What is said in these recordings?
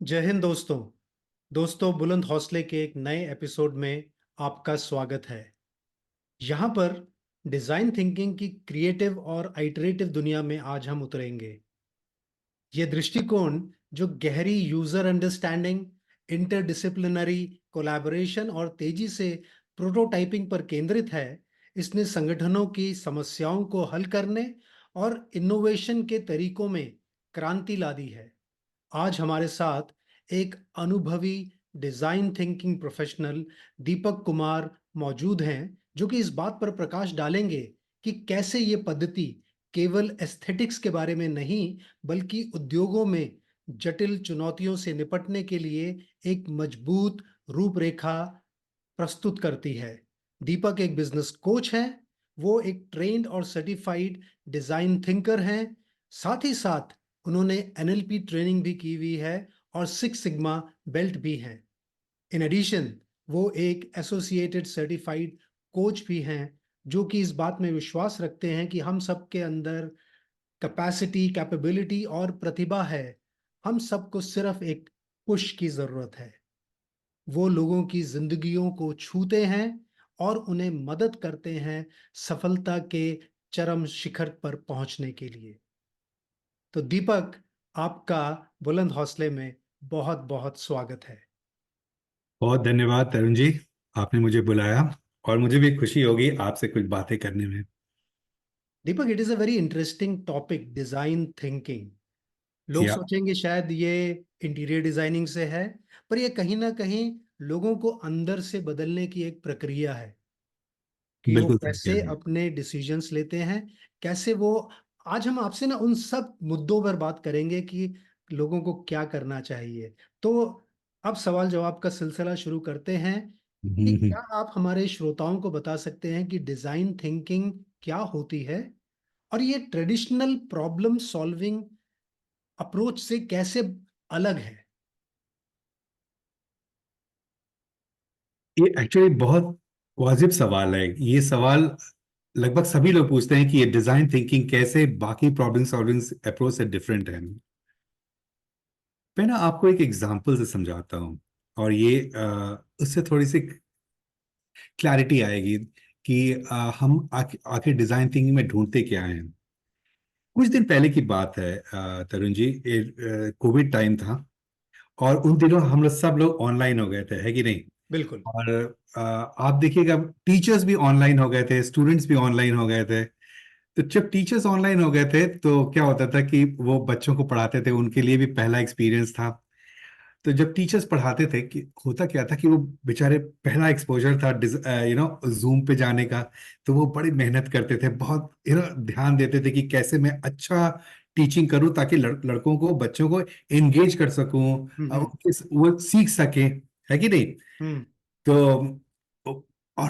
जय हिंद दोस्तों। बुलंद हौसले के एक नए एपिसोड में आपका स्वागत है। यहाँ पर डिजाइन थिंकिंग की क्रिएटिव और आइटरेटिव दुनिया में आज हम उतरेंगे। ये दृष्टिकोण जो गहरी यूजर अंडरस्टैंडिंग, इंटरडिसिप्लिनरी कोलैबोरेशन और तेजी से प्रोटोटाइपिंग पर केंद्रित है, इसने संगठनों की समस्याओं को हल करने और इनोवेशन के तरीकों में क्रांति ला दी है। आज हमारे साथ एक अनुभवी design thinking professional Deepak Kumar मौजूद हैं, जो कि इस बात पर प्रकाश डालेंगे कि कैसे ये पद्धति केवल एस्थेटिक्स के बारे में नहीं, बल्कि उद्योगों में जटिल चुनौतियों से निपटने के लिए एक मजबूत रूपरेखा प्रस्तुत करती है। दीपक एक बिजनेस कोच हैं, वो एक ट्रेन्ड और सर्टिफाइड डिजाइन थिंकर हैं। साथ ही साथ उन्होंने एनएलपी ट्रेनिंग भी की हुई है और सिक्स सिग्मा बेल्ट भी हैं। इन एडिशन वो एक एसोसिएटेड सर्टिफाइड कोच भी हैं, जो कि इस बात में विश्वास रखते हैं कि हम सबके अंदर कैपेसिटी, कैपेबिलिटी और प्रतिभा है। हम सबको सिर्फ एक पुश की जरूरत है। वो लोगों की जिंदगियों को छूते हैं और उन्हें मदद करते हैं सफलता के चरम शिखर पर पहुंचने के लिए। तो दीपक, आपका बुलंद हौसले में बहुत बहुत स्वागत है। बहुत धन्यवाद तरुण जी। आपने मुझे बुलाया और मुझे भी खुशी होगी आपसे कुछ बातें करने में। Deepak, it is a very interesting topic, design thinking. लोग या सोचेंगे शायद ये इंटीरियर डिजाइनिंग से है, पर ये कहीं ना कहीं लोगों को अंदर से बदलने की एक प्रक्रिया है कि वो बिल्कुल सही कह कैसे रहे हैं। अपने डिसीजंस लेते हैं, कैसे वो। आज हम आपसे ना उन सब मुद्दों पर बात करेंगे कि लोगों को क्या करना चाहिए। तो अब सवाल जवाब का सिलसिला शुरू करते हैं कि हम्म। क्या आप हमारे श्रोताओं को बता सकते हैं कि डिजाइन थिंकिंग क्या होती है और ये ट्रेडिशनल प्रॉब्लम सॉल्विंग अप्रोच से कैसे अलग है। ये एक्चुअली बहुत वाजिब सवाल है। ये सवाल लगभग सभी लोग पूछते हैं कि ये डिजाइन थिंकिंग कैसे बाकी प्रॉब्लम सॉल्विंग अप्रोच से डिफरेंट है। मैं ना आपको एक एग्जांपल से समझाता हूँ और ये उससे थोड़ी सी क्लैरिटी आएगी कि हम आखिर डिजाइन थिंकिंग में ढूंढते क्या हैं। कुछ दिन पहले की बात है तरुण जी, कोविड टाइम था और उन दिनों हम लोग सब लोग ऑनलाइन हो गए थे, है कि नहीं। बिल्कुल। और आप देखिएगा, टीचर्स भी ऑनलाइन हो गए थे, स्टूडेंट्स भी ऑनलाइन हो गए थे। तो जब टीचर्स ऑनलाइन हो गए थे तो क्या होता था कि वो बच्चों को पढ़ाते थे, उनके लिए भी पहला एक्सपीरियंस था। तो जब टीचर्स पढ़ाते थे कि होता क्या था कि वो बेचारे पहला एक्सपोजर था जूम पे जाने का। तो वो बड़ी मेहनत करते थे, बहुत ध्यान देते थे कि कैसे मैं अच्छा टीचिंग करूं ताकि लड़कों को, बच्चों को एंगेज कर सकूं, हम्म। वो सीख सके, है कि नहीं। हम्म। तो और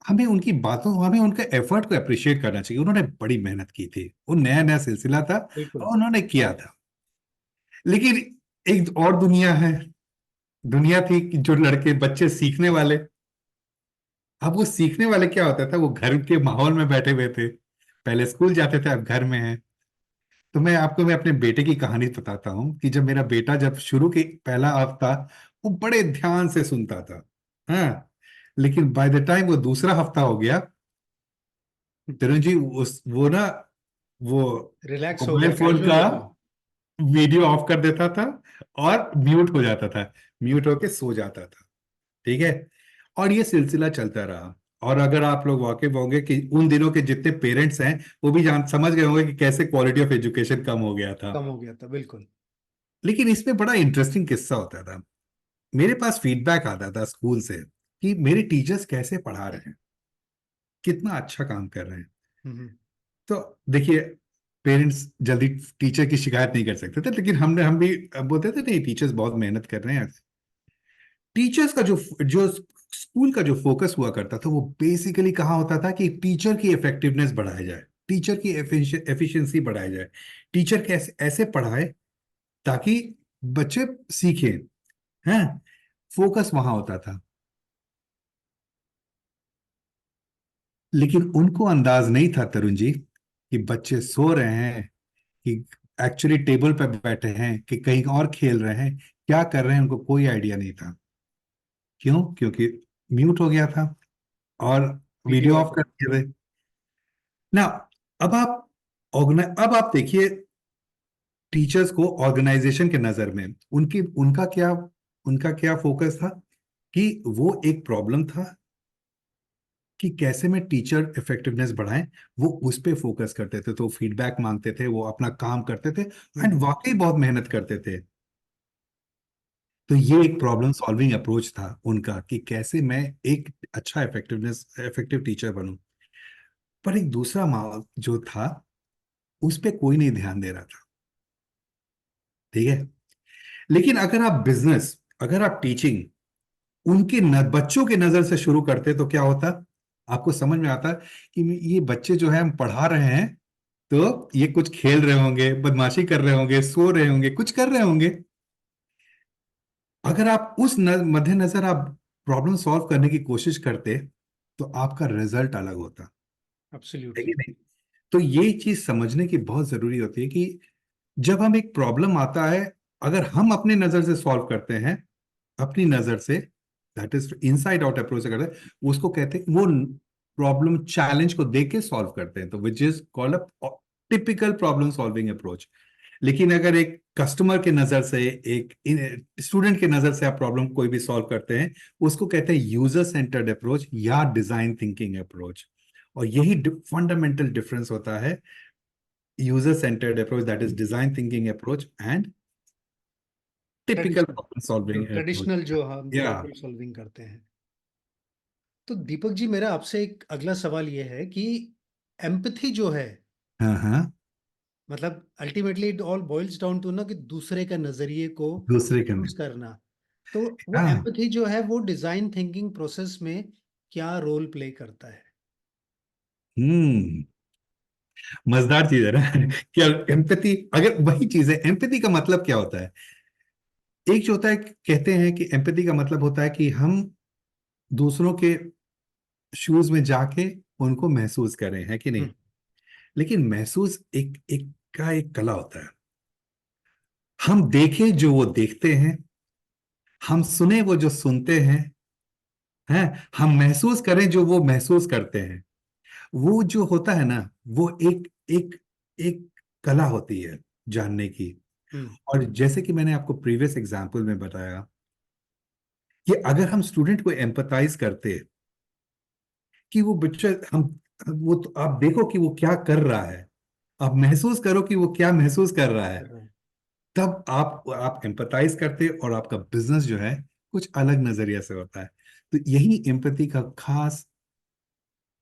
हमें उनकी बातों, हमें उनके एफर्ट को अप्रिशिएट करना चाहिए। उन्होंने बड़ी मेहनत की थी, वो नया नया सिलसिला था बिल्कुल। और उन्होंने किया था। लेकिन एक और दुनिया है, दुनिया थी कि जो लड़के बच्चे सीखने वाले। अब वो सीखने वाले क्या होता था, वो घर के माहौल में बैठे हुए थे, पहले स्कूल जाते थे, अब घर में हैं। तो मैं अपने बेटे की कहानी बताता हूँ कि जब मेरा बेटा, जब शुरू के पहला हफ्ता वो बड़े ध्यान से सुनता था, हाँ। लेकिन बाय द टाइम वो दूसरा हफ्ता हो गया, तरुण जी, उस वो ना वो रिलैक्स हो गया, मोबाइल फोन कैजुअल का हो गया। वीडियो ऑफ कर देता था और म्यूट हो जाता था, म्यूट होके सो जाता था। ठीक है। और ये सिलसिला चलता रहा। और अगर आप लोग वाकिफ होंगे कि उन दिनों के जितने पेरेंट्स हैं वो भी जान समझ गए होंगे कि कैसे क्वालिटी ऑफ एजुकेशन कम हो गया था। कम हो गया था, बिल्कुल। लेकिन इसमें बड़ा इंटरेस्टिंग किस्सा होता था। मेरे पास फीडबैक आता था स्कूल से कि मेरे टीचर्स कैसे पढ़ा रहे हैं, कितना अच्छा काम कर रहे हैं। हम्म। तो देखिए, पेरेंट्स जल्दी टीचर की शिकायत नहीं कर सकते थे, लेकिन हम भी बोलते थे नहीं, टीचर्स बहुत मेहनत कर रहे हैं। टीचर्स का जो जो स्कूल का जो फोकस हुआ करता था वो बेसिकली कहाँ होता था कि टीचर की इफेक्टिवनेस बढ़ाया जाए, टीचर की एफिशिएंसी बढ़ाया जाए, टीचर कैसे ऐसे पढ़ाए ताकि बच्चे सीखें, हैं। फोकस वहां होता था। लेकिन उनको अंदाज नहीं था तरुण जी कि बच्चे सो रहे हैं, कि एक्चुअली टेबल पर बैठे हैं, कि कहीं और खेल रहे हैं, क्या कर रहे हैं उनको कोई आइडिया नहीं था। क्यों? क्योंकि म्यूट हो गया था और वीडियो वीडियो ऑफ ऑफ कर है। दिए थे ना। अब आप देखिए टीचर्स को ऑर्गेनाइजेशन के नजर में उनकी उनका क्या फोकस था कि वो एक प्रॉब्लम था कि कैसे में टीचर इफेक्टिवनेस बढ़ाएं। वो उस पे फोकस करते थे, तो फीडबैक मांगते थे, वो अपना काम करते थे एंड हम्म। वाकई बहुत मेहनत करते थे। तो ये एक प्रॉब्लम सॉल्विंग अप्रोच था उनका कि कैसे मैं एक अच्छा इफेक्टिव टीचर बनूं। पर एक दूसरा जो था उस पे कोई नहीं ध्यान दे रहा था। ठीक है। लेकिन अगर आप टीचिंग बच्चों के नजर से शुरू करते तो क्या होता? आपको समझ में आता कि ये बच्चे जो है हम पढ़ा रहे हैं, तो ये कुछ खेल रहे होंगे, बदमाशी कर रहे होंगे, सो रहे होंगे, कुछ कर रहे होंगे। अगर आप मद्देनजर आप प्रॉब्लम सॉल्व करने की कोशिश करते तो आपका रिजल्ट अलग होता है कि एब्सोल्युटली। नहीं? तो ये चीज समझने की बहुत जरूरी होती है कि जब हम एक प्रॉब्लम आता है, अगर हम अपने नजर से सॉल्व करते हैं, अपनी नजर से, that is inside out approach से करते हैं, उसको कहते हैं वो प्रॉब्लम चैलेंज को देख के सॉल्व करते हैं, तो which is called a typical problem solving approach. लेकिन अगर एक कस्टमर के नजर से, एक स्टूडेंट के नजर से आप प्रॉब्लम कोई भी सॉल्व करते हैं, उसको कहते हैं यूजर सेंटर्ड अप्रोच या डिजाइन थिंकिंग अप्रोच। और यही फंडामेंटल डिफरेंस होता है user centred approach, that is design thinking approach, and typical traditional, problem जो सॉल्विंग अप्रोच। ट्रेडिशनल जो हम या प्रॉब्लम सॉल्विंग करते हैं। तो दीपक जी, मेरा आपसे एक अगला सवाल ये है कि एम्पथी जो है, हाँ हाँ। मतलब ultimately it all boils down to ना कि दूसरे का नजरिए को दूसरे के में। यूज करना। तो वो हाँ। एम्पथी जो है वो डिजाइन थिंकिंग प्रोसेस में क्या रोल प्ले करता है? हम्म। मजेदार चीज है ना। क्या एम्पैथी, अगर वही चीज है, एम्पैथी का मतलब क्या होता है? एक जो होता है, कहते हैं कि एम्पैथी का मतलब होता है कि हम दूसरों के शूज में जाके उनको महसूस करें, है कि नहीं? हम्म। लेकिन महसूस एक कला होता है। हम देखें जो वो देखते हैं, हम सुने वो जो सुनते हैं, हम महसूस करें जो वो महसूस करते हैं। वो जो होता है ना, वो एक एक एक कला होती है जानने की। हम्म। और जैसे कि मैंने आपको प्रीवियस एग्जाम्पल में बताया कि अगर हम स्टूडेंट को एम्पथाइज करते कि वो बच्चा हम वो तो आप देखो कि वो क्या कर रहा है, आप महसूस करो कि वो क्या महसूस कर रहा है, कर रहे हैं। तब आप एम्पथाइज करते और आपका बिजनेस जो है कुछ अलग नजरिए से होता है। तो यही एम्पैथी का खास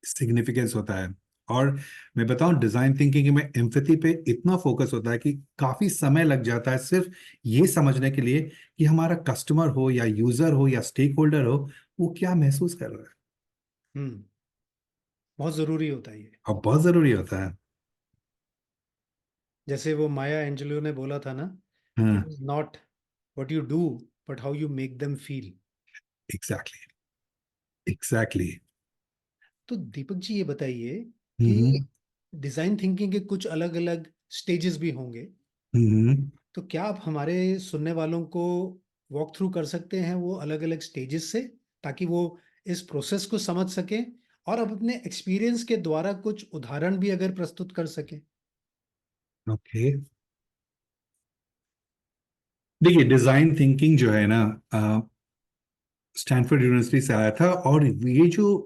सिग्निफिकेंस होता है। और मैं बताऊं, डिजाइन थिंकिंग में एम्पैथी पे इतना फोकस होता है कि काफी समय लग जाता है सिर्फ ये समझने के लिए कि हमारा कस्टमर हो या यूजर हो या स्टेक होल्डर हो, वो क्या महसूस कर रहा है। हम्म। बहुत जरूरी होता है ये। और बहुत जरूरी होता है। जैसे वो माया एंजेलो ने बोला था ना, इट हाँ। Is not what you do but how you make them feel. Exactly. Exactly. तो दीपक जी ये बताइए कि हम्म। डिजाइन थिंकिंग के कुछ अलग अलग स्टेजेस भी होंगे। हम्म। तो क्या आप हमारे सुनने वालों को वॉक थ्रू कर सकते हैं वो अलग अलग स्टेजेस से, ताकि वो इस प्रोसेस को समझ सकें और अब अपने एक्सपीरियंस के द्वारा कुछ उदाहरण भी अगर प्रस्तुत कर सकें? ओके। देखिए डिजाइन थिंकिंग जो है ना, स्टैनफोर्ड यूनिवर्सिटी से आया था, और ये जो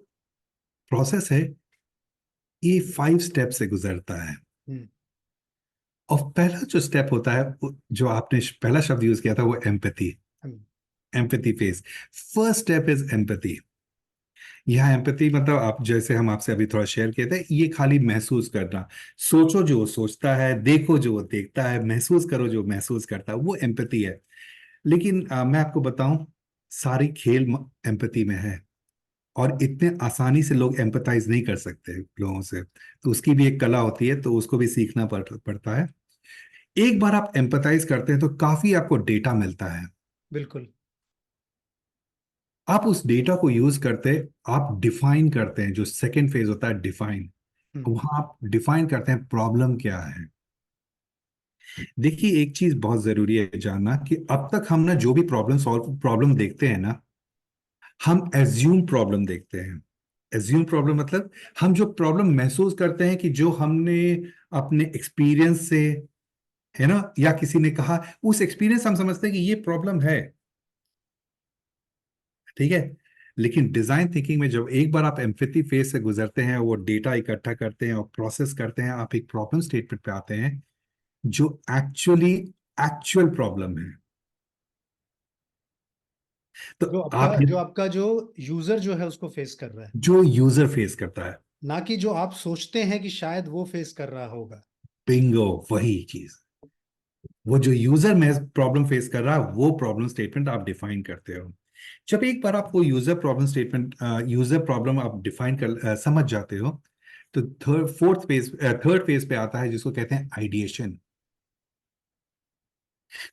प्रोसेस है ये 5 स्टेप से गुजरता है। हम्म। और पहला जो स्टेप होता है, जो आपने पहला शब्द यूज किया था, वो empathy. Hmm. Empathy phase. First step is empathy. यहाँ एम्पैथी मतलब आप जैसे हम आपसे अभी थोड़ा शेयर किए थे, ये खाली महसूस करना। सोचो जो वो सोचता है, देखो जो वो देखता है, महसूस करो जो महसूस करता है, वो एम्पैथी है। लेकिन मैं आपको बताऊं, सारी खेल एम्पैथी में है। और इतने आसानी से लोग एम्पैथाइज नहीं कर सकते लोगों से, तो उसकी भी एक कला होती है, तो उसको भी सीखना पड़ता है। एक बार आप एम्पैथाइज करते हैं तो काफी आपको डेटा मिलता है। बिल्कुल। आप उस डेटा को यूज करते, आप डिफाइन करते हैं, जो सेकंड फेज होता है डिफाइन। हम्म। वहां आप डिफाइन करते हैं प्रॉब्लम क्या है। देखिए, एक चीज बहुत जरूरी है जानना कि अब तक हम ना जो भी प्रॉब्लम देखते हैं ना, हम एज्यूम प्रॉब्लम देखते हैं। एज्यूम प्रॉब्लम मतलब हम जो प्रॉब्लम महसूस करते हैं कि जो हमने अपने एक्सपीरियंस से, है ना, या किसी ने कहा, उस एक्सपीरियंस हम समझते हैं कि ये प्रॉब्लम है। ठीक है। लेकिन डिजाइन थिंकिंग में जब एक बार आप एम्पैथी फेज से गुजरते हैं, वो डेटा इकट्ठा करते हैं और प्रोसेस करते हैं, आप एक प्रॉब्लम स्टेटमेंट पे आते हैं जो एक्चुअली एक्चुअल प्रॉब्लम है। तो आप जो यूजर जो है उसको फेस कर रहा है, जो यूजर फेस करता है, ना कि जो आप सोचते हैं कि शायद वो फेस कर रहा होगा। बिंगो, वही चीज। वो जो यूजर में प्रॉब्लम फेस कर रहा है, वो प्रॉब्लम स्टेटमेंट आप डिफाइन करते हो। जब एक बार आपको यूजर प्रॉब्लम आप डिफाइन समझ जाते हो, तो थर्ड फेज पे आता है जिसको कहते हैं आइडिएशन।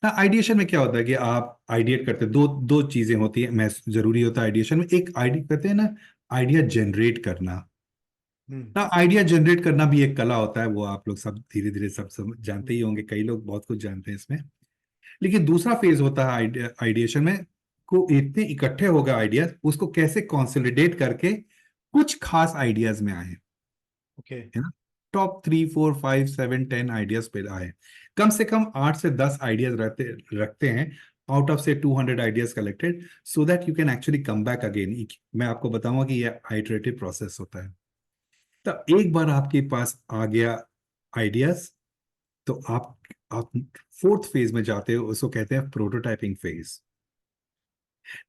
ना, आइडिएशन में क्या होता है कि आप आइडिएट करते हो, दो दो चीजें होती है, मैं जरूरी होता है आइडिएशन में। एक आइडिया कहते हैं ना, आइडिया जनरेट करना। हम्म। ना, आइडिया जनरेट करना भी एक कला होता है, वो आप लोग सब धीरे धीरे सब जानते ही होंगे, कई लोग बहुत कुछ जानते हैं इसमें। लेकिन दूसरा फेज होता है आइडिएशन में, को इतने इकट्ठे होगा आइडियाज, उसको कैसे कंसोलिडेट करके कुछ खास आइडियाज में आए, ओके। है ना। टॉप 3 4 5 7 10 आइडियाज पे आए। कम से कम 8 से 10 आइडियाज रखते हैं, आउट ऑफ से 200 ideas collected, so that you can actually come back again. मैं आपको बताऊंगा कि ये आइटरेटिव प्रोसेस होता है। तो एक बार आपके पास आ गया आइडियाज, तो आप फोर्थ फेज में जाते हो, उसको कहते हैं प्रोटोटाइपिंग फेज।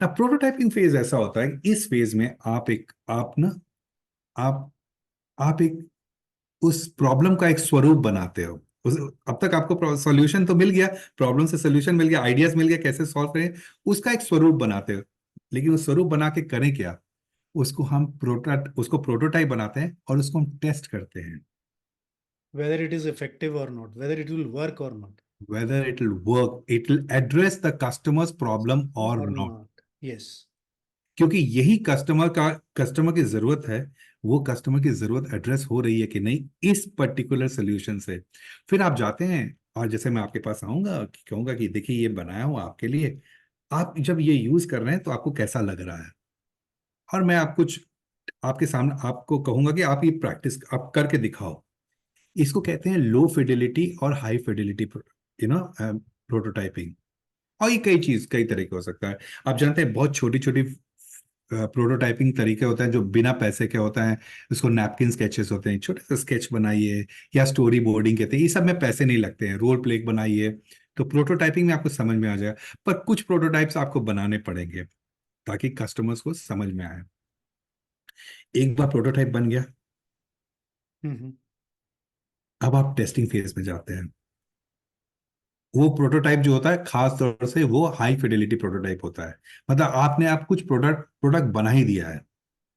ना, प्रोटोटाइपिंग फेज ऐसा होता है कि इस फेज में आप ना आप आप एक उस प्रॉब्लम का एक स्वरूप बनाते हो। अब तक आपको सॉल्यूशन तो मिल गया, प्रॉब्लम से सॉल्यूशन मिल गया, आइडियाज मिल गया कैसे सॉल्व करें, उसका एक स्वरूप बनाते हो। लेकिन उस स्वरूप बना के करें क्या? उसको प्रोटोटाइप बनाते हैं और उसको हम टेस्ट करते हैं, वेदर इट इज इफेक्टिव और not, whether it will work और not. whether it will work, it will address the customer's problem or और not। Not, yes. क्योंकि यही कस्टमर की जरूरत है, वो कस्टमर की जरूरत एड्रेस हो रही है कि नहीं इस पर्टिकुलर सोल्यूशन से। फिर आप जाते हैं, और जैसे मैं आपके पास आऊंगा कि कहूंगा कि देखिए ये बनाया हूं आपके लिए, आप जब ये यूज कर रहे हैं तो आपको कैसा लग रहा है, और मैं आप कुछ आपके सामने आपको कहूंगा कि आप ये प्रैक्टिस आप करके दिखाओ। इसको कहते हैं लो फिडेलिटी और हाई फिडेलिटी, प्रोटोटाइपिंग। और ये कई तरह के हो सकता है। आप जानते हैं बहुत छोटी छोटी प्रोटोटाइपिंग तरीके होते हैं जो बिना पैसे के होता है। इसको नैपकिन स्केचेस होते हैं, छोटे से स्केच बनाइए, या स्टोरी बोर्डिंग कहते हैं, ये सब में पैसे नहीं लगते हैं। रोल प्ले बनाइए, तो प्रोटोटाइपिंग में आपको समझ में आ जाएगा। पर कुछ प्रोटोटाइप्स आपको बनाने पड़ेंगे ताकि कस्टमर्स को समझ में आए। एक बार प्रोटोटाइप बन गया, हम्म। अब आप टेस्टिंग फेज में जाते हैं। वो प्रोटोटाइप जो होता है खास तौर से वो हाई फिडेलिटी प्रोटोटाइप होता है। मतलब आप कुछ प्रोडक्ट प्रोडक्ट बना ही दिया है।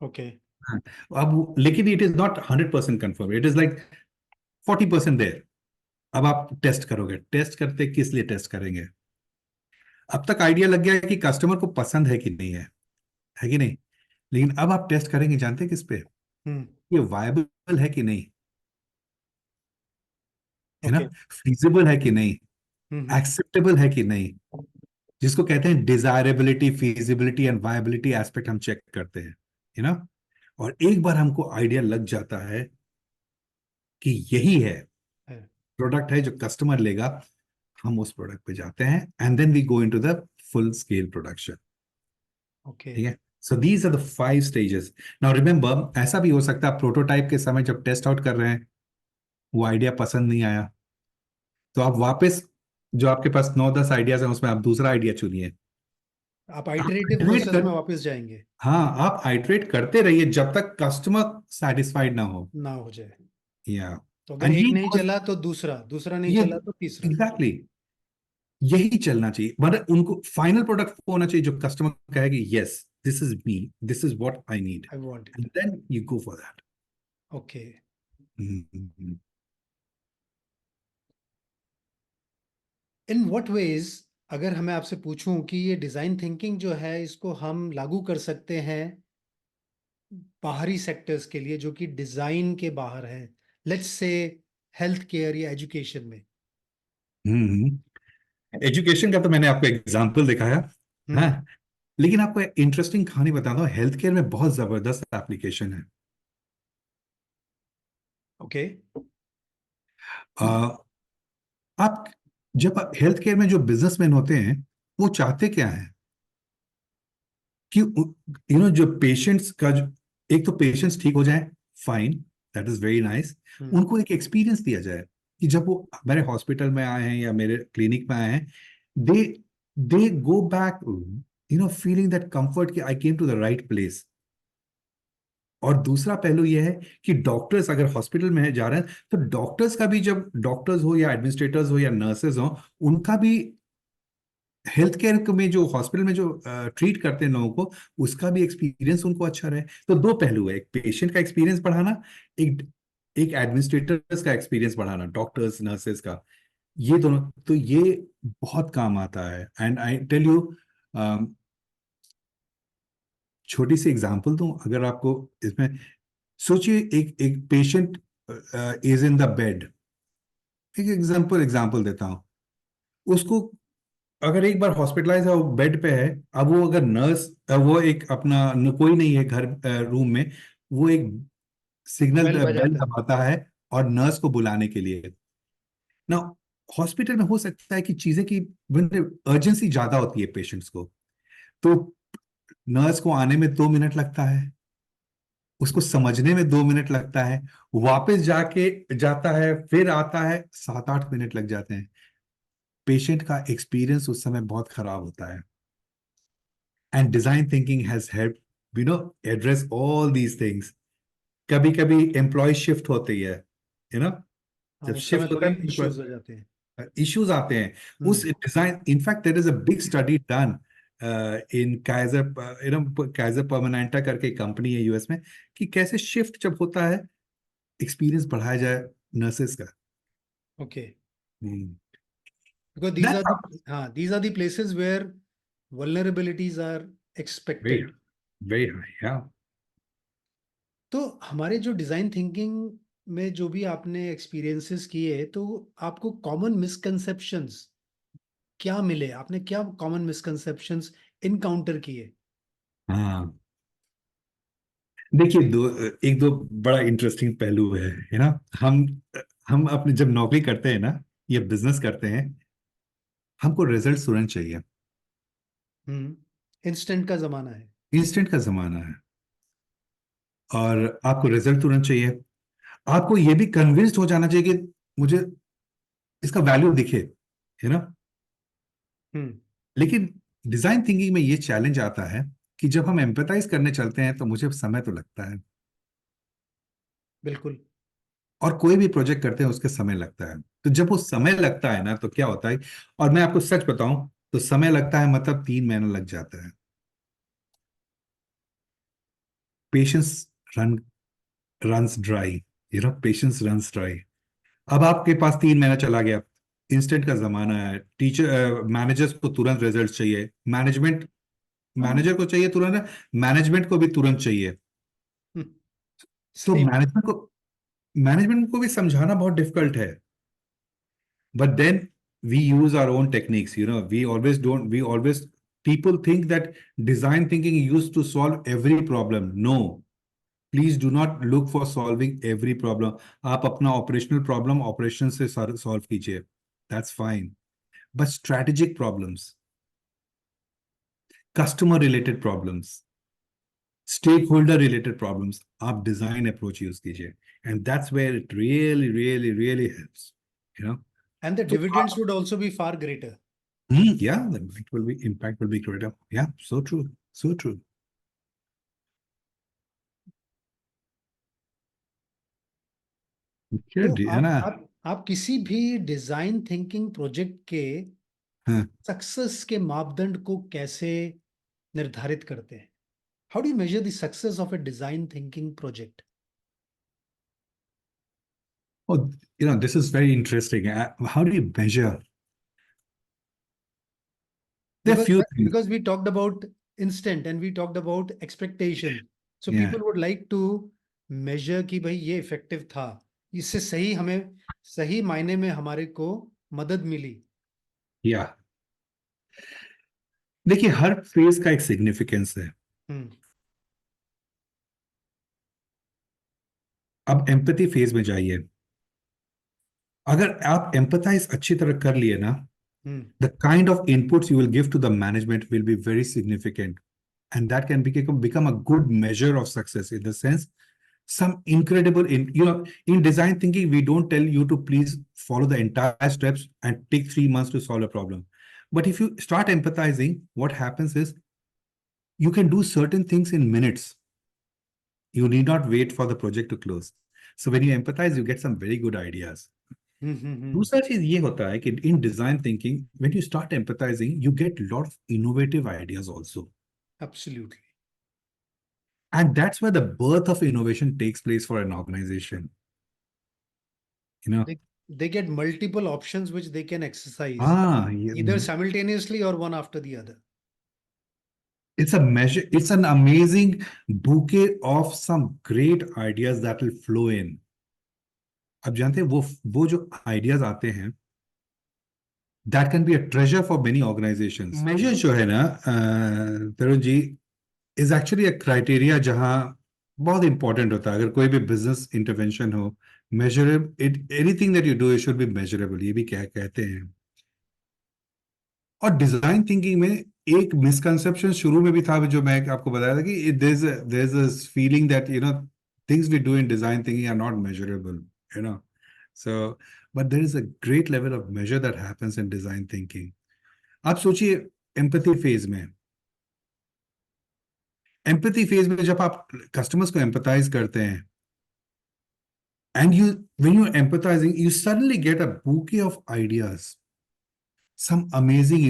ओके। हाँ, लेकिन it is not 100% confirm, it is like 40% there. अब आप टेस्ट करोगे, टेस्ट करते किस लिए टेस्ट करेंगे? अब तक आइडिया लग गया है कि कस्टमर को पसंद है कि नहीं है कि नहीं। लेकिन अब आप टेस्ट करेंगे, जानते हैं किस पे? हम्म। ये वायबल है कि नहीं, है ना, ओके। फीजिबल है कि नहीं, हम्म। एक्सेप्टेबल है कि नहीं। जिसको कहते हैं desirability, feasibility and viability aspect हम चेक करते हैं, है ना। और एक बार हमको आइडिया लग जाता है कि यही है है। प्रोडक्ट है जो कस्टमर लेगा, हम उस प्रोडक्ट पे जाते हैं, and then we go into the full scale production. Okay. ठीक है। So these are the 5 stages. Now remember, ऐसा भी हो सकता है प्रोटोटाइप के समय जब टेस्ट आउट कर रहे हैं, वो आइडिया पसंद नहीं आया, तो आप वापस जो आपके पास 9 10 आइडियाज हैं उसमें आप दूसरा आइडिया चुनिए। आप आप आइटरेटिव iterate प्रोसेस कर में वापस जाएंगे। हाँ, आप आइटरेट करते रहिए जब तक कस्टमर सेटिस्फाइड ना हो। ना हो जाए। या तो अगर एंड एक ही नहीं चला तो दूसरा, दूसरा नहीं ये चला तो तीसरा। एग्जैक्टली यही चलना चाहिए। मतलब उनको फाइनल प्रोडक्ट होना चाहिए जो कस्टमर कहेगी yes, this is me, this is what I need, I want and it. Then you go for okay. That. In what ways, अगर हमें आपसे पूछूं कि ये डिजाइन थिंकिंग जो है इसको हम लागू कर सकते हैं बाहरी सेक्टर्स के लिए जो कि डिजाइन के बाहर है, लेट्स से हेल्थ केयर या एजुकेशन में, एजुकेशन का तो मैंने आपको एग्जाम्पल दिखाया। हाँ, हम्म। लेकिन आपको इंटरेस्टिंग कहानी बताता हूँ, हेल्थ केयर में बहुत जबरदस्त एप्लीकेशन है। ओके। आ, आप जब हेल्थ केयर में जो बिजनेसमैन होते हैं, वो चाहते क्या है कि जो पेशेंट्स का जो, एक तो पेशेंट्स ठीक हो जाए, fine, that is very nice. Hmm. उनको एक एक्सपीरियंस दिया जाए कि जब वो मेरे हॉस्पिटल में आए हैं या मेरे क्लिनिक में आए हैं, they they go back feeling that comfort कि I came to the right place. और दूसरा पहलू यह है कि डॉक्टर्स अगर हॉस्पिटल में जा रहे हैं, तो डॉक्टर्स का भी, जब डॉक्टर्स हो या एडमिनिस्ट्रेटर्स हो या नर्सेज हो, उनका भी हेल्थ केयर में जो हॉस्पिटल में जो ट्रीट करते हैं लोगों को, उसका भी एक्सपीरियंस उनको अच्छा रहे। तो दो पहलू है, एक पेशेंट का एक्सपीरियंस बढ़ाना, एक एक एडमिनिस्ट्रेटर्स का एक्सपीरियंस बढ़ाना, डॉक्टर्स नर्सेज का। ये दोनों, तो ये बहुत काम आता है। एंड आई टेल यू, छोटी सी एग्जांपल दूं अगर आपको इसमें। सोचिए, एक एक patient is in the bed. एक एग्जांपल एग्जांपल देता हूं उसको। अगर एक बार हॉस्पिटलाइज है, वो बेड पे है, अब वो अगर नर्स, वो एक अपना कोई नहीं है घर, रूम में, वो एक सिग्नल बेल बेल बजाता है। दबाता है और नर्स को बुलाने के लिए। ना, हॉस्पिटल में हो सकता है कि चीजें की अर्जेंसी ज्यादा होती है पेशेंट्स को, तो नर्स को आने में 2 मिनट लगता है, उसको समझने में 2 मिनट लगता है, वापस जाके जाता है, फिर आता है, 7-8 मिनट लग जाते हैं। पेशेंट का एक्सपीरियंस उस समय बहुत खराब होता है। And design thinking has help address all these things. कभी कभी एम्प्लॉय शिफ्ट होती है, यू नो हाँ, जब उस समय शिफ्ट होता थोड़ी है, इश्यूज हो जाते हैं। इश्यूज आते हैं। उस hmm. Design, in fact there is a big study done in Kaiser, Kaiser Permanente करके कंपनी है यूएस में, कि कैसे शिफ्ट जब होता है, एक्सपीरियंस बढ़ाया जाए नर्सेस का। Okay. Hmm. Because these are That's the, हाँ, these are the places where vulnerabilities are very, expected. very high, yeah. तो हमारे जो डिजाइन थिंकिंग में जो भी आपने एक्सपीरियंसेस किए, तो आपको कॉमन मिसकंसेप्शंस क्या मिले? आपने क्या कॉमन मिसकंसेप्शंस इनकाउंटर किए? हाँ, देखिए, एक दो बड़ा इंटरेस्टिंग पहलू है ना। हम हम अपने जब नौकरी करते हैं ना, या बिजनेस करते हैं, हमको रिजल्ट तुरंत चाहिए। इंस्टेंट का जमाना है। इंस्टेंट का जमाना है, और आपको रिजल्ट तुरंत चाहिए। आपको ये भी कन्विंस्ड हो जाना चाहिए कि मुझे इसका वैल्यू दिखे, है ना। हम्म। लेकिन डिजाइन थिंकिंग में ये चैलेंज आता है कि जब हम एम्पैथाइज करने चलते हैं, तो मुझे समय तो लगता है। बिल्कुल। और कोई भी प्रोजेक्ट करते हैं, उसके समय लगता है। तो जब वो समय लगता है ना, तो क्या होता है, और मैं आपको सच बताऊं, तो समय लगता है मतलब 3 महीना लग जाता है। Patience run runs dry, patience runs dry. अब आपके पास 3 महीना चला गया, इंस्टेंट का जमाना है, टीचर मैनेजर्स को तुरंत रिजल्ट चाहिए, मैनेजर को चाहिए तुरंत, मैनेजमेंट को भी तुरंत चाहिए। हम्म, तो सही बात। मैनेजमेंट को भी समझाना बहुत डिफिकल्ट है। But then we use our own techniques. We always don't, we always, people think that design thinking is used to solve every problem. No, please do not look for solving every problem. आप अपना operational problem operation से solve कीजिए. That's fine. But strategic problems, customer related problems, stakeholder related problems, आप design approach use कीजिए. And that's where it really, really, really helps. You know. And the तो dividends would also be far greater. Yeah, the impact will be greater. Yeah, so true, so true. तो है ना। आप किसी भी design thinking project के हाँ। Success के मापदंड को कैसे निर्धारित करते हैं? How do you measure the success of A design thinking project? Oh, this is very interesting. How do you measure? There are because few things. because we talked about instant and we talked about expectation, so Yeah. people would like to measure कि भाई ये effective था, इससे सही हमें, सही मायने में हमारे को मदद मिली। या देखिए, हर फेज का एक सिग्निफिकेंस है। हम्म। अब एम्पैथी फेज में जाइए। अगर आप एम्पथाइज अच्छी तरह कर लिए ना, हम्म। the kind of inputs you will give to the management will be very significant, and that can become a good measure of success, in the sense some incredible in design thinking we don't tell you to please follow the entire steps and take 3 months to solve a problem. But if you start empathizing, what happens is you can do certain things in minutes. You need not wait for the project to close. So when you empathize, you get some very good ideas. हम्म। दूसरा चीज ये होता है कि in design thinking when you start empathising you get lot of innovative ideas also, absolutely. And that's where the birth of innovation takes place for an organisation, you know. They get multiple options which they can exercise हाँ, either simultaneously or one after the other. It's a measure, it's an amazing bouquet of some great ideas that will flow in. अब जानते हैं वो जो ideas आते हैं, that can be a treasure for many organisations. Measure जो है ना Tarun ji, is actually a criteria जहां बहुत इंपॉर्टेंट होता है अगर कोई भी बिजनेस इंटरवेंशन हो। Measurable, it anything that you do it should be measurable, ये भी क्या कहते हैं। और डिजाइन थिंकिंग में एक मिसकंसेप्शन शुरू में भी था, जो मैं आपको बताया था कि there is feeling that things we do in design thinking are not measurable, you know. So but there is a great level of measure that happens in design thinking. आप सोचिए, एम्पैथी फेज में, empathy phase में जब आप customers को empathise करते हैं, and when you're empathizing, you suddenly get a bouquet of ideas, some amazing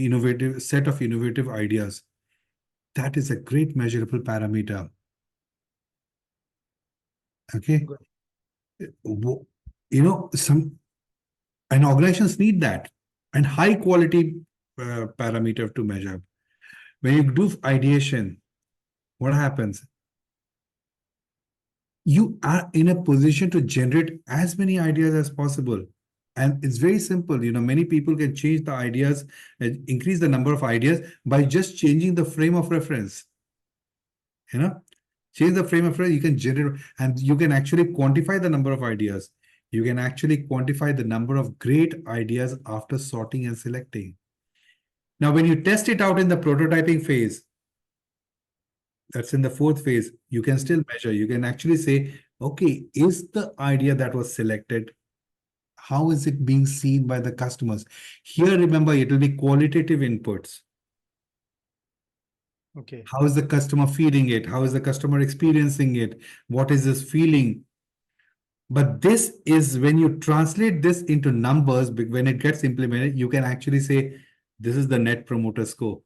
innovative set of innovative ideas. That is a great measurable parameter. Okay. Good. Some and organizations need that, and high quality parameter to measure. When you do ideation, what happens? You are in a position to generate as many ideas as possible. And it's very simple. Many people can change the ideas and increase the number of ideas by just changing the frame of reference. You know, change the frame of reference, you can generate, and you can actually quantify the number of ideas. You can actually quantify the number of great ideas after sorting and selecting. Now, when you test it out in the prototyping phase, that's in the fourth phase, you can still measure. You can actually say, okay, is the idea that was selected, how is it being seen by the customers? Here, remember, it will be qualitative inputs. Okay. How is the customer feeling it? How is the customer experiencing it? What is this feeling? But this is when you translate this into numbers, when it gets implemented, you can actually say, this is the net promoter score.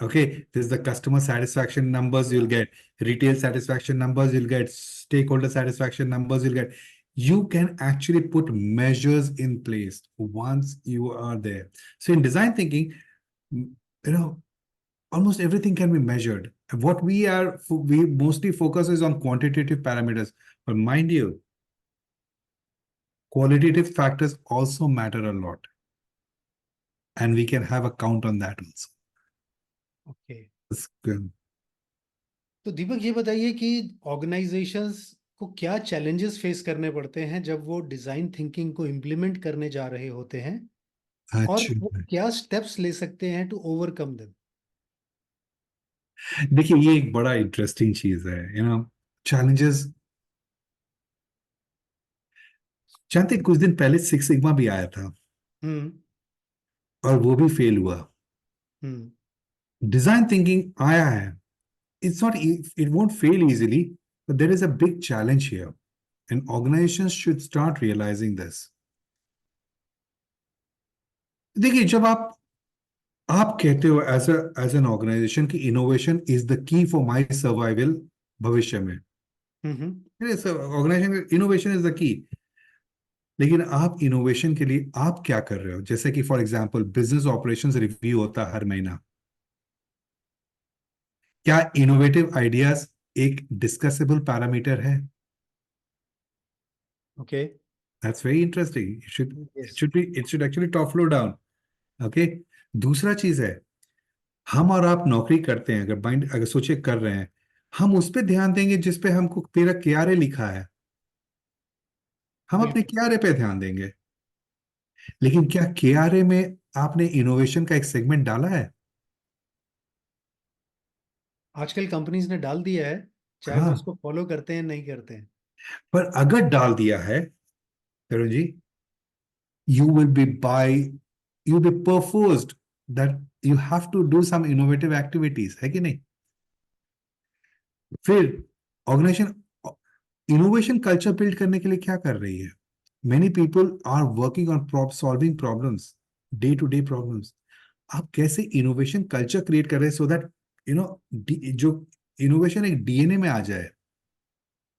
Okay, this is the customer satisfaction numbers you'll get, retail satisfaction numbers you'll get, stakeholder satisfaction numbers you'll get. You can actually put measures in place once you are there. So in design thinking, you know, almost everything can be measured. What we mostly focus is on quantitative parameters, but mind you, qualitative factors also matter a lot, and we can have a count on that also. Okay. It's good. तो दीपक ये बताइए कि organisations को क्या challenges face करने पड़ते हैं जब वो डिजाइन थिंकिंग को इम्प्लीमेंट करने जा रहे होते हैं, और अच्छा, वो क्या स्टेप्स ले सकते हैं टू ओवरकम देम। देखिए, ये एक बड़ा इंटरेस्टिंग चीज है, चैलेंजेस। जानते हैं, कुछ दिन पहले सिक्स सिग्मा भी आया था, हम्म। और वो भी फेल हुआ। हम्म। डिजाइन थिंकिंग आया है, it's not, it won't fail easily, but there is a big challenge here, and organisations should start realising this. देखिए, जब आप कहते हो एज एन ऑर्गेनाइजेशन की innovation is the key for my survival भविष्य में, hmm. Organisation innovation is the key, लेकिन आप इनोवेशन के लिए आप क्या कर रहे हो? जैसे कि for example business operations review होता है हर महीना। क्या इनोवेटिव आइडियाज एक डिस्कसेबल पैरामीटर है? Okay. That's very interesting. It Yes. should be, it should actually top flow down. Okay. दूसरा चीज है, हम और आप नौकरी करते हैं, अगर बाइंड अगर सोचे कर रहे हैं, हम उस पे ध्यान देंगे जिस पे हमको मेरा केआरए लिखा है, हम अपने बिल्कुल। केआरए पे ध्यान देंगे। लेकिन क्या केआरए में आपने इनोवेशन का एक सेगमेंट डाला है? आजकल कंपनीज ने डाल दिया है, चाहे वो हाँ। उसको फॉलो करते हैं नहीं करते हैं। पर अगर डाल दिया है करुण जी, you will be by you'll be perforced that you have to do some innovative activities, है कि नहीं? फिर ऑर्गेनाइजेशन इनोवेशन कल्चर बिल्ड करने के लिए क्या कर रही है? Many people are working on solving problems, day to day problems. आप कैसे इनोवेशन कल्चर क्रिएट कर रहे हैं सो दैट यू नो जो इनोवेशन एक डीएनए में आ जाए,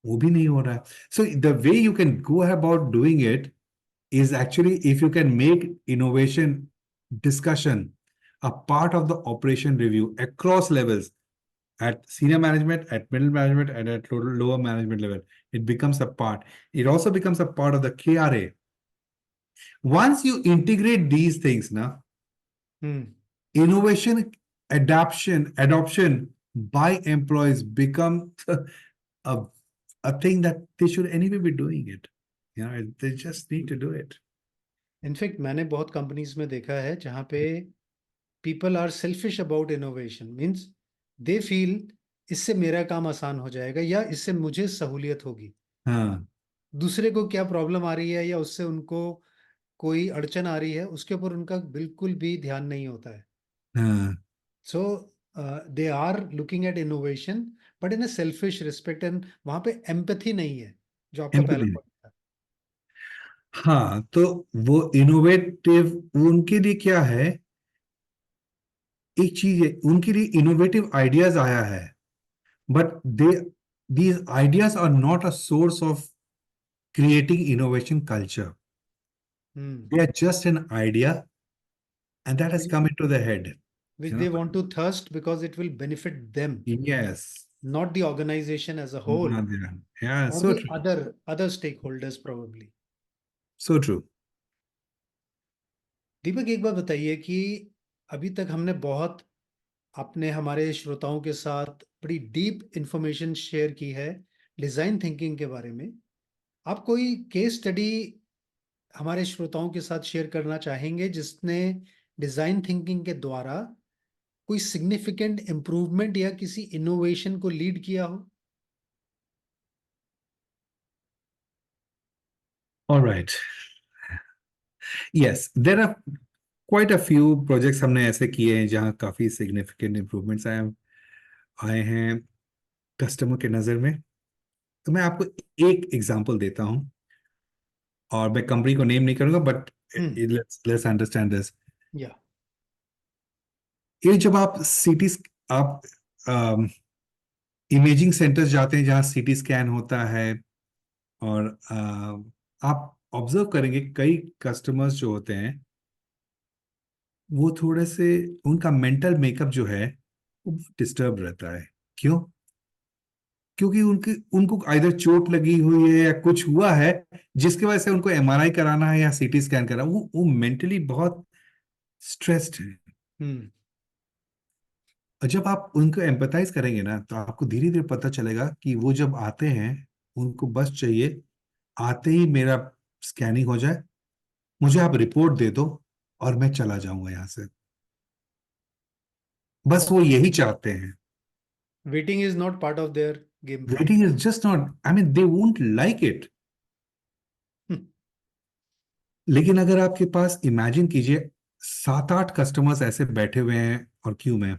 वो भी नहीं हो रहा है। So the way you can go about doing it is actually if you can make innovation discussion a part of the operation review across levels, at senior management, at middle management, and at lower management level, it becomes a part. It also becomes a part of the KRA. Once you integrate these things now, hmm. innovation adoption by employees become a, a thing that they should anyway be doing it. You know, they just need to do it. In fact मैंने बहुत companies में देखा है जहाँ पे people are selfish about innovation, means they feel इससे मेरा काम आसान हो जाएगा या इससे मुझे सहूलियत होगी। हाँ। दूसरे को क्या प्रॉब्लम आ रही है या उससे उनको कोई अड़चन आ रही है उसके ऊपर उनका बिल्कुल भी ध्यान नहीं होता है। हाँ। So they are looking at innovation but in a selfish respect, and वहां पे एम्पैथी नहीं है, जो आपका पहला एम्पैथी। पॉइंट था। हाँ, तो वो इनोवेटिव उनके लिए क्या है, एक चीज है, उनके लिए इनोवेटिव आइडियाज आया है, but they these ideas are not a source of creating innovation culture. Hmm. They are just an idea and that has come into the head, which you they know. Want to thrust because it will benefit them, yes. not the organization as a whole या or so the true. other stakeholders probably. So true. Deepak, एक बात बताइए कि अभी तक हमने बहुत अपने हमारे श्रोताओं के साथ बड़ी डीप इंफॉर्मेशन शेयर की है डिजाइन थिंकिंग के बारे में। आप कोई केस स्टडी हमारे श्रोताओं के साथ शेयर करना चाहेंगे जिसने डिजाइन थिंकिंग के द्वारा कोई सिग्निफिकेंट इम्प्रूवमेंट या किसी इनोवेशन को लीड किया हो? Alright. Yes, there are quite a few projects हमने ऐसे किए हैं जहाँ काफी सिग्निफिकेंट इंप्रूवमेंट्स आए आए हैं कस्टमर के नजर में। तो मैं आपको एक एग्जांपल देता हूं, और मैं कंपनी को नेम नहीं करूंगा, but hmm. Let's understand this. या। ये जब आप सीटी आप इमेजिंग सेंटर्स जाते हैं जहां सीटी स्कैन होता है, और आप ऑब्जर्व करेंगे कई कस्टमर्स जो होते हैं वो थोड़े से, उनका मेंटल मेकअप जो है वो डिस्टर्ब रहता है। क्यों? क्योंकि उनके उनको आइधर चोट लगी हुई है या कुछ हुआ है जिसकी वजह से उनको एमआरआई कराना है या सीटी स्कैन कराना, वो मेंटली बहुत स्ट्रेस्ड है। हम्म। और जब आप उनको एम्पथाइज करेंगे ना, तो आपको धीरे धीरे पता चलेगा कि वो जब आते हैं, उनको बस चाहिए आते ही मेरा स्कैनिंग हो जाए, मुझे आप रिपोर्ट दे दो और मैं चला जाऊंगा यहाँ से। बस वो यही चाहते हैं। Waiting is not part of their game plan. Waiting is just not, I mean they won't like it. लेकिन अगर आपके पास, इमेजिन कीजिए, 7-8 कस्टमर्स ऐसे बैठे हुए हैं और क्यू में,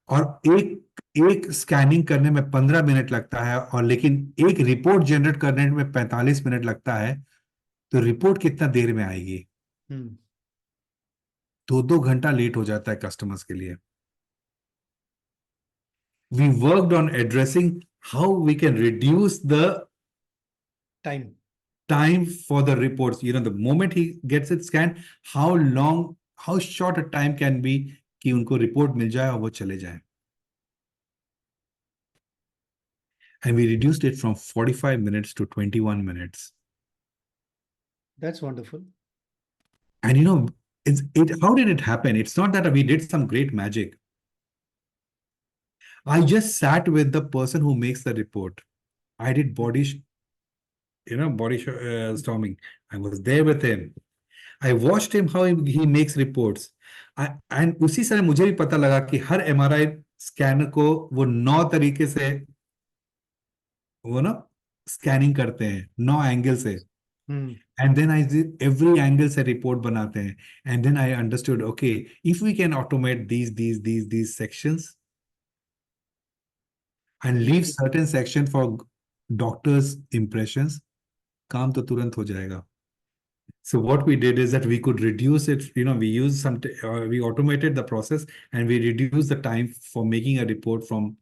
और एक एक स्कैनिंग करने में 15 मिनट लगता है, और लेकिन एक रिपोर्ट जनरेट करने में 45 मिनट लगता है, तो रिपोर्ट कितना देर में आएगी? हम्म। 2-2 घंटा लेट हो जाता है कस्टमर्स के लिए। We worked on addressing how we can reduce the time. time for the reports. The moment he gets it scanned, how long, how short a time can be कि उनको रिपोर्ट मिल जाए और वो चले जाए। And we reduced it from 45 minutes to 21 minutes. That's wonderful. And how did it happen? It's not that we did some great magic. I just sat with the person who makes the report. I did storming. I was there with him. I watched him how he makes reports. And उसी समय मुझे भी पता लगा कि हर MRI scanner को वो 9 तरीके से वो ना स्कैनिंग करते हैं, 9 एंगल से. Hmm. And then I did every angle से रिपोर्ट बनाते हैं. And then I understood, okay, if we can automate these sections and leave ये certain section for doctors impressions, काम तो तुरंत हो जाएगा. So what we did is that we could reduce it. We used we automated the process and we reduced the time for making a report from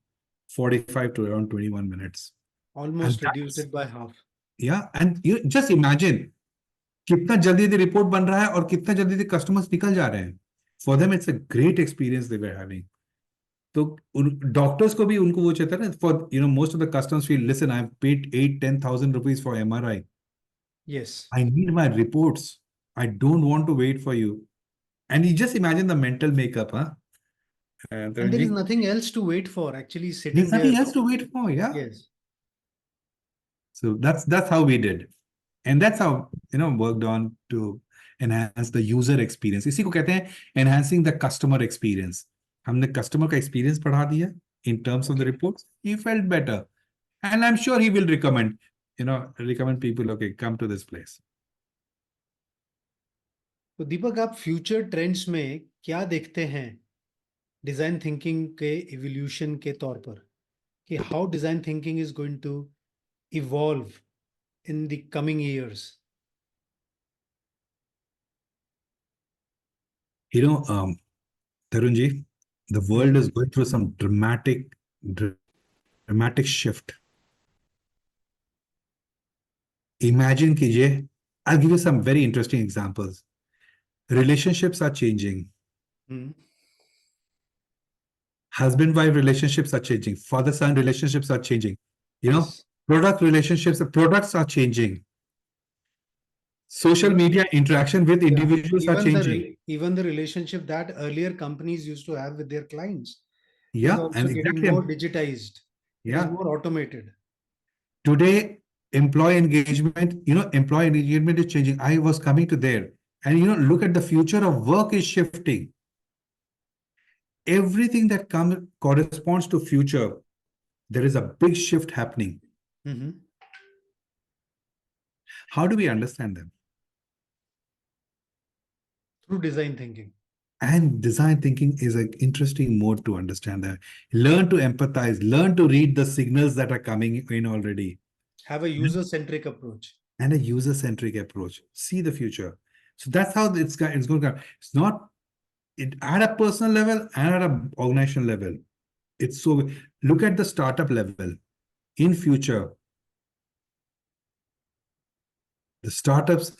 45 to around 21 minutes. And almost reduced that's, it by half. yeah. And you just imagine कितना जल्दी से report बन रहा है और कितना जल्दी से कस्टमर्स निकल जा रहे हैं. For them it's a great experience they were having. तो डॉक्टर्स को भी उनको वो चाहता है ना. For most of the customers feel, listen, I have paid 8-10,000 rupees for MRI. Yes. I need my reports. I don't want to wait for you. And you just imagine the mental makeup, huh? And there is Taranji, nothing else to wait for, actually there's sitting nothing there. else to wait for, yeah. Yes. So that's how we did, and that's how worked on to enhance the user experience. इसी को कहते हैं enhancing the customer experience. हमने customer का experience बढ़ा दिया in terms of the Okay. reports. He felt better, and I'm sure he will recommend people. Okay, come to this place. तो दीपक, आप फ्यूचर ट्रेंड्स में क्या देखते हैं डिजाइन थिंकिंग के इवोल्यूशन के तौर पर, कि how design thinking is going to evolve in the coming years? Tarunji, the world is going through some dramatic shift. Imagine कीजिए, I'll give you some very interesting examples. Relationships are changing. Husband-wife relationships are changing. Father-son relationships are changing. Yes. Products are changing. Social media interaction with Yeah. individuals are changing. Even the relationship that earlier companies used to have with their clients is Yeah, and also getting exactly. more digitized. It is Yeah. more automated. Today, employee engagement is changing. I was coming to there. And look at the future of work is shifting. Everything that corresponds to future, there is a big shift happening. How do we understand them? Through design thinking. And design thinking is an interesting mode to understand that. Learn to empathize, learn to read the signals that are coming in already. Have a user-centric approach. And a user-centric approach. See the future. So that's how it's going to come. It's not at a personal level and at an organizational level. Look at the startup level. In future, the startups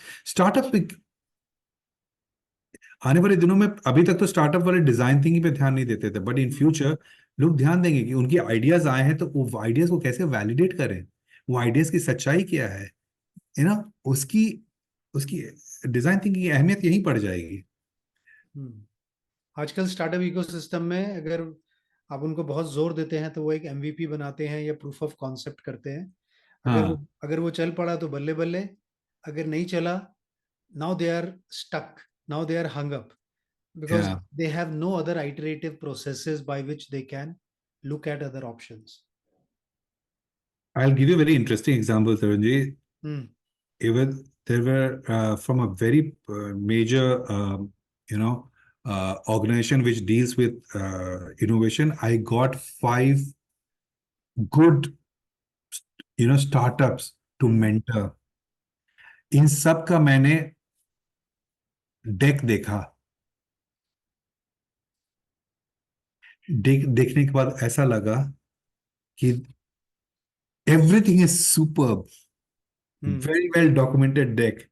आने वाले दिनों में, अभी तक तो startup वाले design thinking पे ध्यान नहीं देते थे, बट इन फ्यूचर लोग ध्यान देंगे कि उनके आइडियाज आए हैं तो वो आइडियाज को कैसे वैलिडेट करें, वो आइडियाज की सच्चाई क्या है, ना, उसकी उसकी डिजाइन थिंकिंग की अहमियत यहीं पड़ जाएगी. आजकल स्टार्टअप इकोसिस्टम में अगर आप उनको बहुत जोर देते हैं तो वो एक एमवीपी बनाते हैं या प्रूफ ऑफ कॉन्सेप्ट करते हैं. अगर वो चल पड़ा तो बल्ले बल्ले, अगर नहीं चला, now they are stuck, now they are hung up, because they have no other iterative processes by which they can look at other options. I'll give you a very interesting example, Tarunji. Even there were from a very major, organization which deals with innovation. I got 5 good, startups to mentor. इन सब का मैंने deck देखा. देखने के बाद ऐसा लगा कि everything is superb, very well documented deck.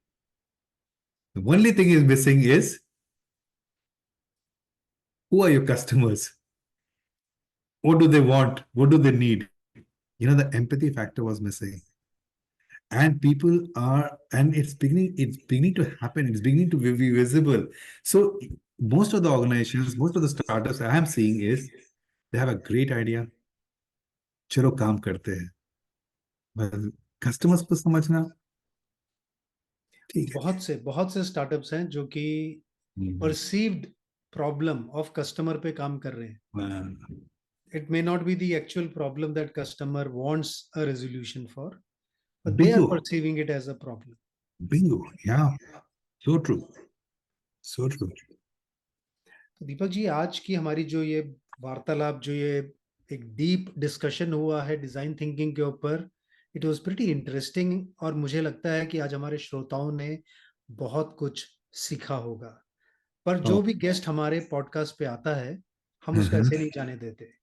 The only thing is missing is, who are your customers? What do they want? What do they need? The empathy factor was missing. and people are, and it's beginning to happen, it's beginning to be visible. So most of the organizations, most of the startups I am seeing is they have a great idea, चलो काम करते हैं, बस customers को समझना, ठीक है। बहुत से स्टार्टअप्स हैं जो कि हम्म, परसीव्ड प्रॉब्लम ऑफ कस्टमर पे काम कर रहे हैं. हाँ, It may not be the actual problem that customer wants a resolution for, but they are Bingo, perceiving it as a problem. Bingo, या, सो ट्रू, सो ट्रू। तो दीपक जी, आज की हमारी जो ये वार्तालाप, जो ये एक डीप डिस्कशन हुआ है डिजाइन थिंकिंग के ऊपर, इट वाज प्रीटी इंटरेस्टिंग. और मुझे लगता है कि आज हमारे श्रोताओं ने बहुत कुछ सीखा होगा. पर जो भी गेस्ट हमारे पॉडकास्ट पे आता है, हम उसको ऐसे नहीं जाने देते.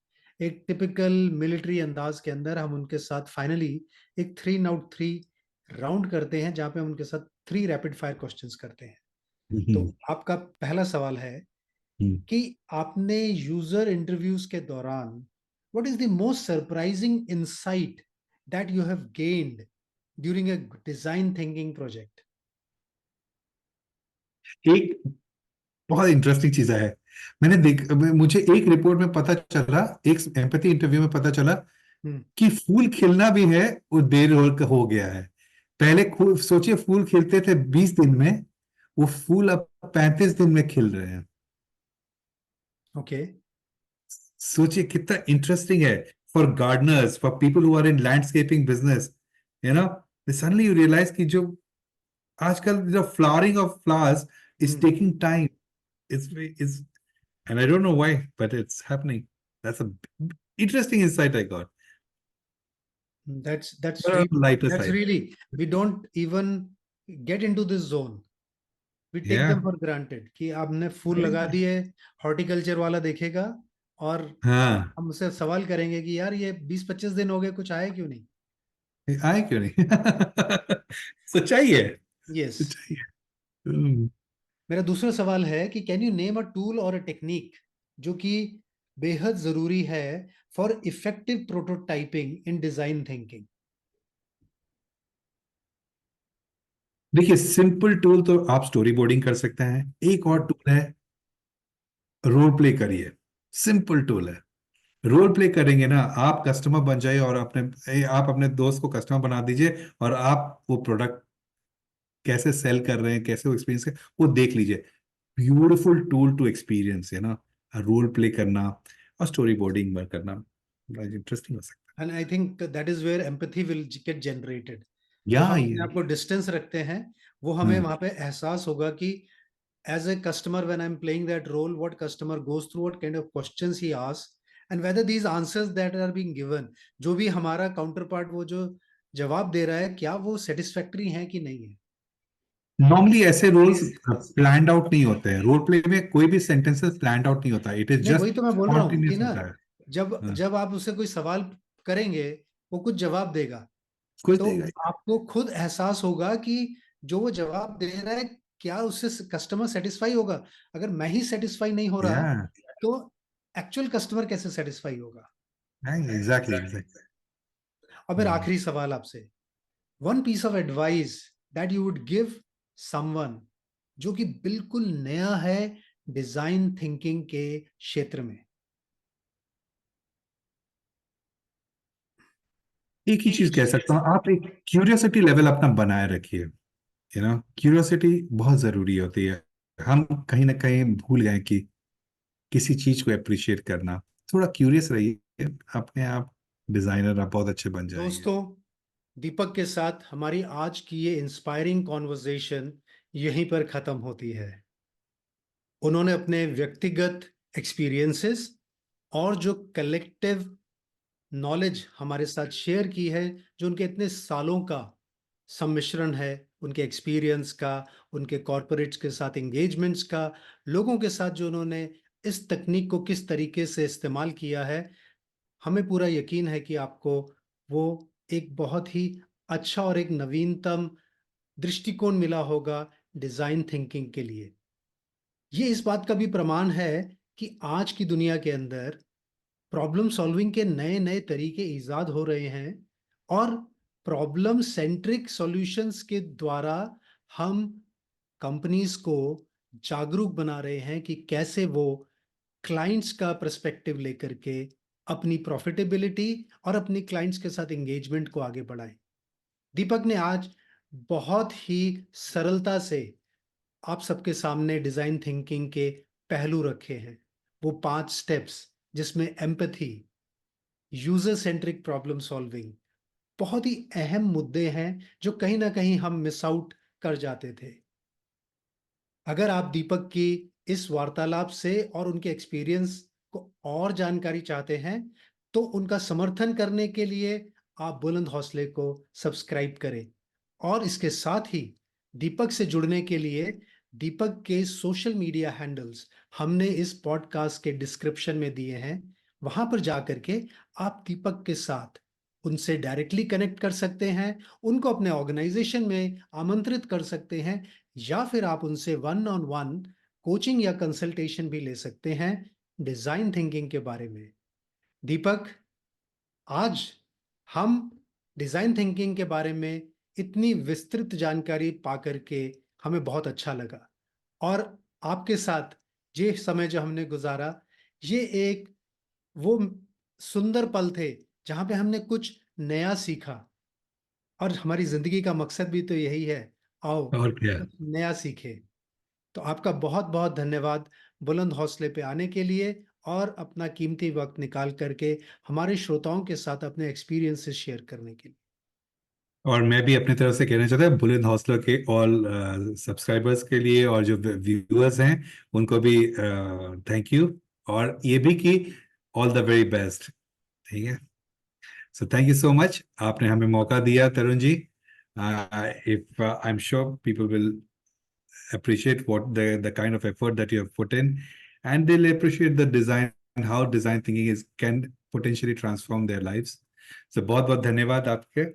एक टिपिकल मिलिट्री अंदाज के अंदर हम उनके साथ फाइनली एक 3 आउट 3 राउंड करते हैं, जहां पे हम उनके साथ 3 रैपिड फायर क्वेश्चंस करते हैं. तो आपका पहला सवाल है कि आपने यूजर इंटरव्यूज के दौरान what is the most surprising insight that you have gained during a design thinking project. एक बहुत इंटरेस्टिंग चीज है, मैंने देख, मुझे एक रिपोर्ट में पता चला, एक एम्पैथी इंटरव्यू में पता चला हम्म. कि फूल खिलना भी है, वो देर हो गया है। पहले सोचिए, फूल खिलते थे 20 दिन में, वो फूल अब 35 दिन में खिल रहे हैं। ओके. सोचिए कितना इंटरेस्टिंग है, for gardeners, for people who are in landscaping business, you know, suddenly you realise कि जो आजकल जो flowering of flowers is hmm. Taking time, is and I don't know why, but it's happening. That's a interesting insight I got. That's But on really, the lighter that's side, really, we don't even get into this zone. We take them yeah, for granted कि आपने फूल लगा yeah, दिए, horticulture वाला देखेगा और हाँ, हम उससे सवाल करेंगे कि यार ये 20-25 दिन हो गए, कुछ आया क्यों नहीं. आए क्यों नहीं? सच्चाई है, यस. सच्चाई है। हम्म। मेरा दूसरा सवाल है कि can you name a tool और अ टेक्निक जो कि बेहद जरूरी है for effective prototyping in design thinking. देखिए, सिंपल टूल तो आप स्टोरी बोर्डिंग कर सकते हैं, एक और टूल है, रोल प्ले करिए। सिंपल टूल है, रोल प्ले करेंगे ना आप, कस्टमर बन जाइए और आप अपने दोस्त को कस्टमर बना दीजिए, और आप वो प्रोडक्ट कैसे सेल कर रहे हैं, कैसे वो एक्सपीरियंस है, वो देख लीजिए। ब्यूटिफुल टूल टू एक्सपीरियंस है ना, रोल प्ले करना और स्टोरी बोर्डिंग वर्क करना, इंटरेस्टिंग हो सकता and I think that is where empathy will get generated. है। जो या हम अपने ये, आप को डिस्टेंस रखते हैं, वो हमें हाँ, वहां पे एहसास होगा कि as a customer, when I'm playing that role, what customer goes through, what kind of questions he asks, and whether these answers that are being given, जो भी हमारा काउंटर पार्ट वो जो जवाब दे रहा है, क्या वो सेटिस्फैक्ट्री है कि नहीं है. नॉर्मली ऐसे रोल्स प्लान्ड आउट नहीं होते हैं, रोल प्ले में कोई भी सेंटेंसेस प्लान्ड आउट नहीं होता, इट इज नहीं, वही जस्ट तो मैं बोल रहा हूँ कि स्पॉन्टेनियस ना, होता है। जब हाँ, जब आप उससे कोई सवाल करेंगे, वो कुछ जवाब देगा, कुछ तो देगा। आपको खुद एहसास होगा कि जो वो जवाब दे रहा है, क्या उससे कस्टमर सेटिस्फाई होगा. अगर मैं ही सेटिस्फाई नहीं हो रहा, या, तो एक्चुअल कस्टमर कैसे सेटिस्फाई होगा. Exactly, exactly. और फिर आखिरी सवाल आपसे, one piece of advice that you would give someone जो कि बिल्कुल नया है डिजाइन थिंकिंग के क्षेत्र में. एक ही चीज कह सकता हूँ, आप एक क्यूरियोसिटी लेवल अपना बनाए रखिए, क्यूरियोसिटी बहुत जरूरी होती है। हम कहीं ना कहीं भूल गए कि किसी चीज को अप्रिशिएट करना, थोड़ा क्यूरियस रहिए, अपने आप डिजाइनर आप बहुत अच्छे बन जाएंगे। दोस्तों, दीपक के साथ हमारी आज की ये इंस्पायरिंग कॉन्वर्सेशन यहीं पर खत्म होती है. उन्होंने अपने व्यक्तिगत एक्सपीरियंसेस और जो कलेक्टिव नॉलेज हमारे साथ शेयर की है, जो उनके इतने सालों का सम्मिश्रण है, उनके एक्सपीरियंस का, उनके कॉरपोरेट्स के साथ एंगेजमेंट्स का, लोगों के साथ जो उन्होंने इस तकनीक को किस तरीके से इस्तेमाल किया है, हमें पूरा यकीन है कि आपको वो एक बहुत ही अच्छा और एक नवीनतम दृष्टिकोण मिला होगा डिजाइन थिंकिंग के लिए. ये इस बात का भी प्रमाण है कि आज की दुनिया के अंदर प्रॉब्लम सॉल्विंग के नए नए तरीके इजाद हो रहे हैं, और प्रॉब्लम सेंट्रिक सॉल्यूशंस के द्वारा हम कंपनीज को जागरूक बना रहे हैं कि कैसे वो क्लाइंट्स का पर्सपेक्टिव लेकर के अपनी प्रॉफिटेबिलिटी और अपनी क्लाइंट्स के साथ एंगेजमेंट को आगे बढ़ाएं। दीपक ने आज बहुत ही सरलता से आप सबके सामने डिजाइन थिंकिंग के पहलू रखे हैं। वो 5 स्टेप्स जिसमें empathy, user centric problem solving, बहुत ही अहम मुद्दे हैं जो कहीं ना कहीं हम मिस आउट कर जाते थे। अगर आप दीपक की इस वार्तालाप से और उनके एक्सपीरियंस को और जानकारी चाहते हैं तो उनका समर्थन करने के लिए आप बुलंद हौसले को सब्सक्राइब करें। और इसके साथ ही दीपक से जुड़ने के लिए दीपक के सोशल मीडिया हैंडल्स हमने इस पॉडकास्ट के डिस्क्रिप्शन में दिए हैं। वहां पर जाकर के आप दीपक के साथ उनसे डायरेक्टली कनेक्ट कर सकते हैं, उनको अपने ऑर्गेनाइजेशन में आमंत्रित कर सकते हैं, या फिर आप उनसे वन ऑन वन कोचिंग या कंसल्टेशन भी ले सकते हैं डिजाइन थिंकिंग के बारे में। दीपक, आज हम डिजाइन थिंकिंग के बारे में इतनी विस्तृत जानकारी पाकर के हमें बहुत अच्छा लगा। और आपके साथ ये समय जो हमने गुजारा, ये एक वो सुंदर पल थे जहां पे हमने कुछ नया सीखा। और हमारी जिंदगी का मकसद भी तो यही है, आओ और क्या। कुछ नया सीखे। तो आपका बहुत बहुत धन्यवाद बुलंद हौसले पे आने के लिए और अपना कीमती वक्त निकाल करके हमारे श्रोताओं के साथ अपने एक्सपीरियंसेस शेयर करने के लिए। और मैं भी अपनी तरफ से कहना चाहता हूँ बुलंद हौसला के ऑल सब्सक्राइबर्स के लिए और जो व्यूअर्स हैं उनको भी थैंक यू। और ये भी कि ऑल द वेरी बेस्ट। ठीक है। So thank you so much, आपने हमें मौका दिया Tarun ji. If I am sure people will appreciate what the kind of effort that you have put in, and they'll appreciate the design and how design thinking is can potentially transform their lives. So बहुत बहुत धन्यवाद आपके,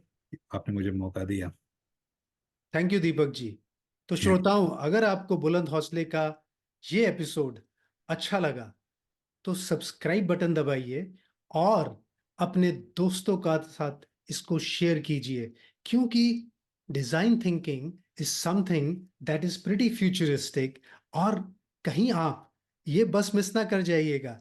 आपने मुझे मौका दिया। Thank you Deepak ji. तो Yeah. श्रोताओं, अगर आपको बुलंद हौसले का ये एपिसोड अच्छा लगा तो सब्सक्राइब बटन दबाइए और अपने दोस्तों का साथ इसको शेयर कीजिए, क्योंकि design thinking is something that is pretty futuristic. और कहीं आप ये बस मिस ना कर जाइएगा